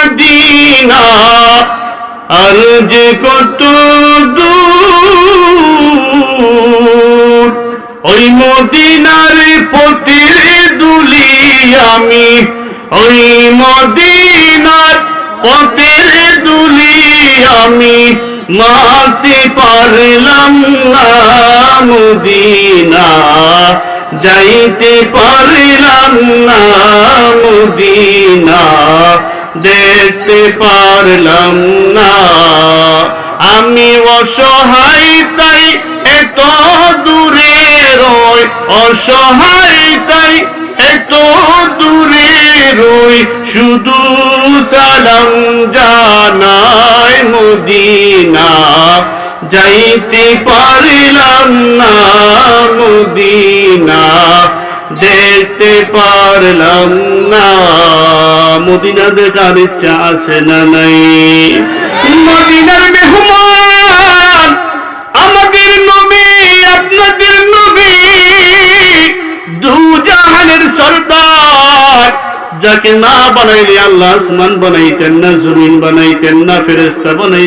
Medina আর যে কত দূর, ওই মদিনার পথের দুলি আমি, ওই মদিনার পথের দুলি আমি মারতে পারলাম না মদিনা, যাইতে পারলাম না মদিনা, দেখতে পারলাম না। আমি অসহায় তাই এত দূরে রই, অসহায় তাই এত দূরে রই, শুধু সালাম জানাই মদিনা, যাইতে পারলাম না মদিনা, দেখতে পারলাম না। মদিনা দেখার ইচ্ছা আছে না নাই? মদিনার মেহমান আমাদের নবী, আপনাদের নবী, দু জাহানের সরদার, যাকে না বানাইলে আল্লাহ আসমান বানাইতেন না, জমিন বানাইতেন না, ফেরেশতা বানাইতেন